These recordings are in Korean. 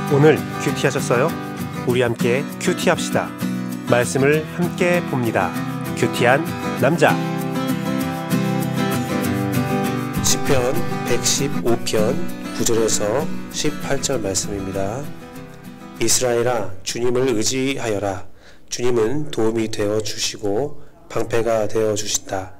오늘 큐티하셨어요? 우리 함께 큐티합시다. 말씀을 함께 봅니다. 큐티한 남자. 시편 115편 9절에서 18절 말씀입니다. 이스라엘아, 주님을 의지하여라. 주님은 도움이 되어 주시고 방패가 되어 주신다.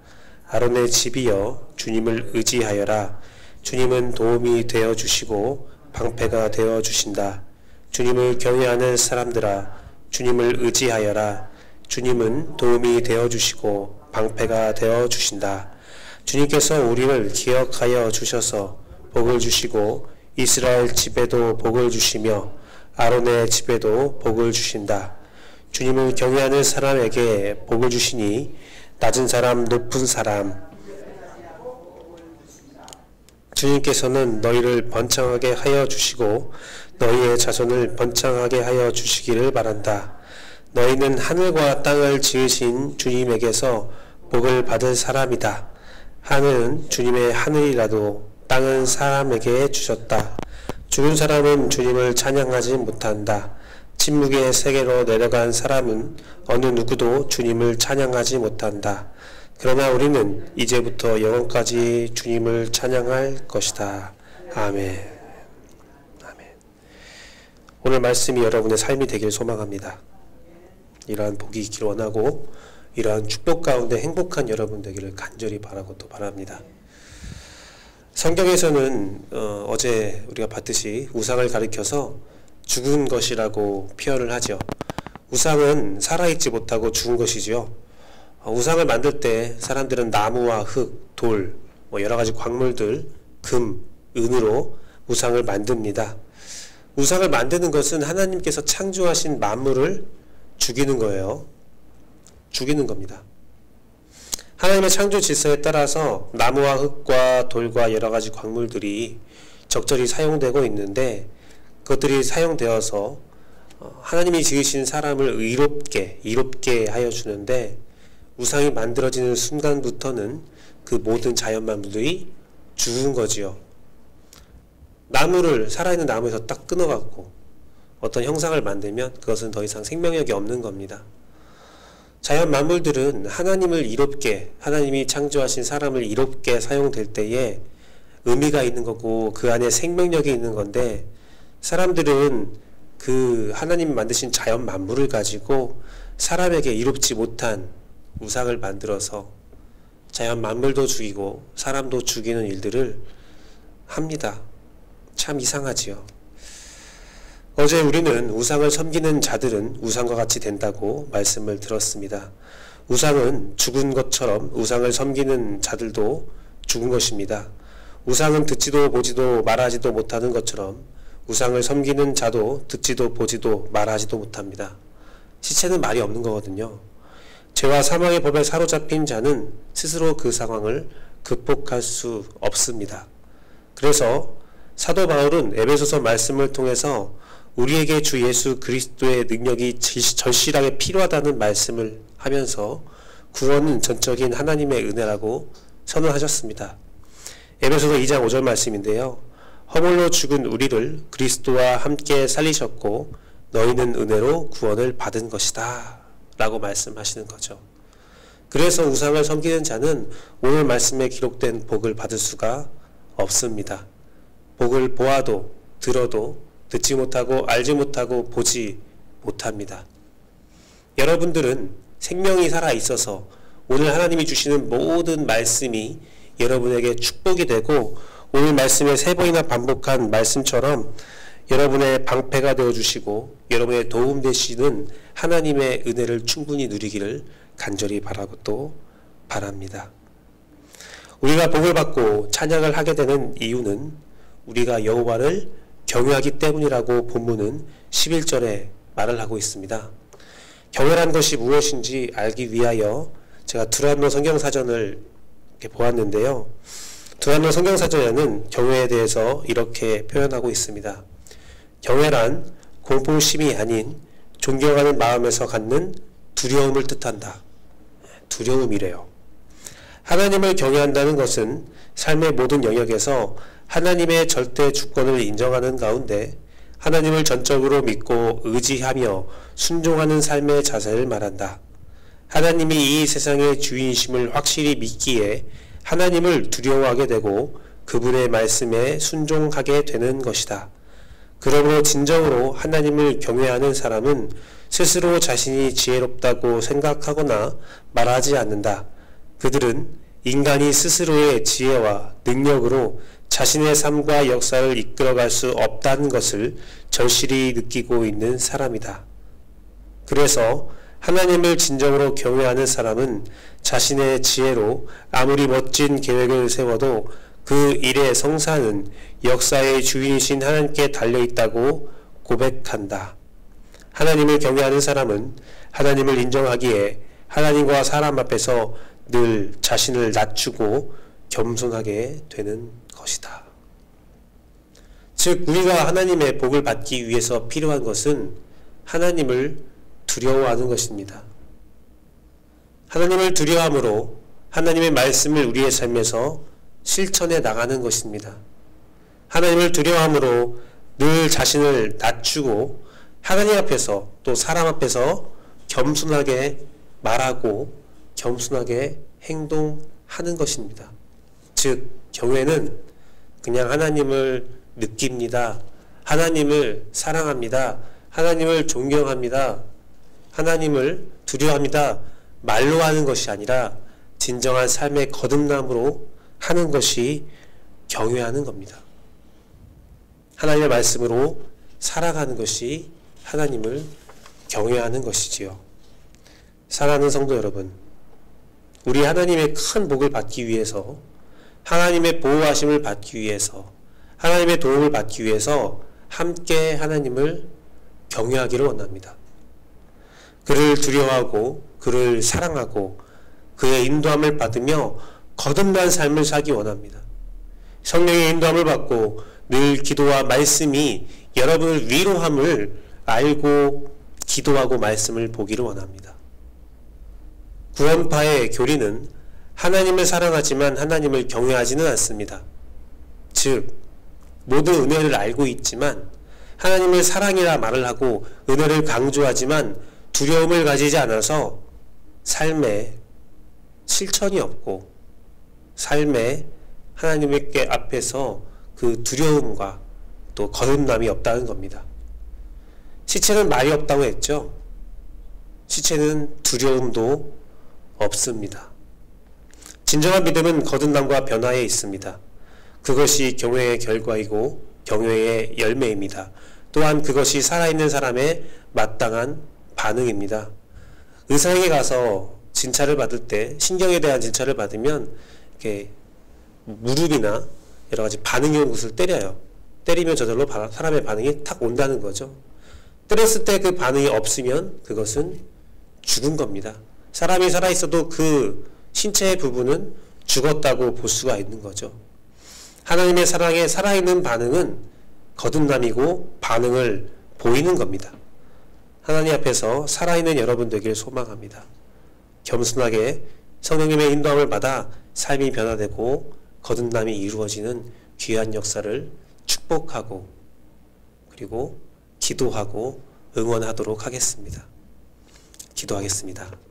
아론의 집이여, 주님을 의지하여라. 주님은 도움이 되어 주시고 방패가 되어 주신다. 주님을 경외하는 사람들아, 주님을 의지하여라. 주님은 도움이 되어 주시고 방패가 되어 주신다. 주님께서 우리를 기억하여 주셔서 복을 주시고 이스라엘 집에도 복을 주시며 아론의 집에도 복을 주신다. 주님을 경외하는 사람에게 복을 주시니 낮은 사람, 높은 사람, 주님께서는 너희를 번창하게 하여 주시고 너희의 자손을 번창하게 하여 주시기를 바란다. 너희는 하늘과 땅을 지으신 주님에게서 복을 받을 사람이다. 하늘은 주님의 하늘이라도 땅은 사람에게 주셨다. 죽은 사람은 주님을 찬양하지 못한다. 침묵의 세계로 내려간 사람은 어느 누구도 주님을 찬양하지 못한다. 그러나 우리는 이제부터 영원까지 주님을 찬양할 것이다. 아멘. 아멘. 오늘 말씀이 여러분의 삶이 되길 소망합니다. 이러한 복이 있기를 원하고 이러한 축복 가운데 행복한 여러분 되기를 간절히 바라고 또 바랍니다. 성경에서는 어제 우리가 봤듯이 우상을 가리켜서 죽은 것이라고 표현을 하죠. 우상은 살아있지 못하고 죽은 것이지요. 우상을 만들 때 사람들은 나무와 흙, 돌, 여러가지 광물들, 금, 은으로 우상을 만듭니다. 우상을 만드는 것은 하나님께서 창조하신 만물을 죽이는 거예요. 죽이는 겁니다. 하나님의 창조 질서에 따라서 나무와 흙과 돌과 여러가지 광물들이 적절히 사용되고 있는데 그것들이 사용되어서 하나님이 지으신 사람을 이롭게 하여 주는데 우상이 만들어지는 순간부터는 그 모든 자연 만물들이 죽은 거지요. 나무를 살아있는 나무에서 딱 끊어갖고 어떤 형상을 만들면 그것은 더 이상 생명력이 없는 겁니다. 자연 만물들은 하나님을 이롭게, 하나님이 창조하신 사람을 이롭게 사용될 때에 의미가 있는 거고 그 안에 생명력이 있는 건데 사람들은 그 하나님이 만드신 자연 만물을 가지고 사람에게 이롭지 못한 우상을 만들어서 자연 만물도 죽이고 사람도 죽이는 일들을 합니다. 참 이상하지요. 어제 우리는 우상을 섬기는 자들은 우상과 같이 된다고 말씀을 들었습니다. 우상은 죽은 것처럼 우상을 섬기는 자들도 죽은 것입니다. 우상은 듣지도 보지도 말하지도 못하는 것처럼 우상을 섬기는 자도 듣지도 보지도 말하지도 못합니다. 시체는 말이 없는 거거든요. 죄와 사망의 법에 사로잡힌 자는 스스로 그 상황을 극복할 수 없습니다. 그래서 사도 바울은 에베소서 말씀을 통해서 우리에게 주 예수 그리스도의 능력이 절실하게 필요하다는 말씀을 하면서 구원은 전적인 하나님의 은혜라고 선언하셨습니다. 에베소서 2장 5절 말씀인데요. 허물로 죽은 우리를 그리스도와 함께 살리셨고 너희는 은혜로 구원을 받은 것이다 라고 말씀하시는 거죠. 그래서 우상을 섬기는 자는 오늘 말씀에 기록된 복을 받을 수가 없습니다. 복을 보아도 들어도 듣지 못하고 알지 못하고 보지 못합니다. 여러분들은 생명이 살아있어서 오늘 하나님이 주시는 모든 말씀이 여러분에게 축복이 되고 오늘 말씀에 3번이나 반복한 말씀처럼 여러분의 방패가 되어주시고 여러분의 도움 되시는 하나님의 은혜를 충분히 누리기를 간절히 바라고 또 바랍니다. 우리가 복을 받고 찬양을 하게 되는 이유는 우리가 여호와를 경외하기 때문이라고 본문은 11절에 말을 하고 있습니다. 경외란 것이 무엇인지 알기 위하여 제가 두란노 성경사전을 이렇게 보았는데요. 두란노 성경사전에는 경외에 대해서 이렇게 표현하고 있습니다. 경외란 공포심이 아닌 존경하는 마음에서 갖는 두려움을 뜻한다. 두려움이래요. 하나님을 경외한다는 것은 삶의 모든 영역에서 하나님의 절대 주권을 인정하는 가운데 하나님을 전적으로 믿고 의지하며 순종하는 삶의 자세를 말한다. 하나님이 이 세상의 주인이심을 확실히 믿기에 하나님을 두려워하게 되고 그분의 말씀에 순종하게 되는 것이다. 그러므로 진정으로 하나님을 경외하는 사람은 스스로 자신이 지혜롭다고 생각하거나 말하지 않는다. 그들은 인간이 스스로의 지혜와 능력으로 자신의 삶과 역사를 이끌어갈 수 없다는 것을 절실히 느끼고 있는 사람이다. 그래서 하나님을 진정으로 경외하는 사람은 자신의 지혜로 아무리 멋진 계획을 세워도 그 일의 성사는 역사의 주인이신 하나님께 달려있다고 고백한다. 하나님을 경외하는 사람은 하나님을 인정하기에 하나님과 사람 앞에서 늘 자신을 낮추고 겸손하게 되는 것이다. 즉, 우리가 하나님의 복을 받기 위해서 필요한 것은 하나님을 두려워하는 것입니다. 하나님을 두려워함으로 하나님의 말씀을 우리의 삶에서 실천해 나가는 것입니다. 하나님을 두려워함으로 늘 자신을 낮추고 하나님 앞에서 또 사람 앞에서 겸손하게 말하고 겸손하게 행동하는 것입니다. 즉, 경외는 그냥 하나님을 느낍니다. 하나님을 사랑합니다. 하나님을 존경합니다. 하나님을 두려워합니다. 말로 하는 것이 아니라 진정한 삶의 거듭남으로 하는 것이 경외하는 겁니다. 하나님의 말씀으로 살아가는 것이 하나님을 경외하는 것이지요. 사랑하는 성도 여러분, 우리 하나님의 큰 복을 받기 위해서, 하나님의 보호하심을 받기 위해서, 하나님의 도움을 받기 위해서 함께 하나님을 경외하기를 원합니다. 그를 두려워하고 그를 사랑하고 그의 인도함을 받으며 거듭난 삶을 살기 원합니다. 성령의 인도함을 받고 늘 기도와 말씀이 여러분을 위로함을 알고 기도하고 말씀을 보기를 원합니다. 구원파의 교리는 하나님을 사랑하지만 하나님을 경외하지는 않습니다. 즉, 모든 은혜를 알고 있지만 하나님을 사랑이라 말을 하고 은혜를 강조하지만 두려움을 가지지 않아서 삶에 실천이 없고 삶에 하나님께 앞에서 그 두려움과 또 거듭남이 없다는 겁니다. 시체는 말이 없다고 했죠. 시체는 두려움도 없습니다. 진정한 믿음은 거듭남과 변화에 있습니다. 그것이 경외의 결과이고 경외의 열매입니다. 또한 그것이 살아있는 사람의 마땅한 반응입니다. 의사에게 가서 진찰을 받을 때, 신경에 대한 진찰을 받으면 이렇게 무릎이나 여러 가지 반응이 온 곳을 때려요. 때리면 저절로 사람의 반응이 탁 온다는 거죠. 때렸을 때 그 반응이 없으면 그것은 죽은 겁니다. 사람이 살아있어도 그 신체의 부분은 죽었다고 볼 수가 있는 거죠. 하나님의 사랑에 살아있는 반응은 거듭남이고 반응을 보이는 겁니다. 하나님 앞에서 살아있는 여러분 되길 소망합니다. 겸손하게 성령님의 인도함을 받아 삶이 변화되고 거듭남이 이루어지는 귀한 역사를 축복하고 그리고 기도하고 응원하도록 하겠습니다. 기도하겠습니다.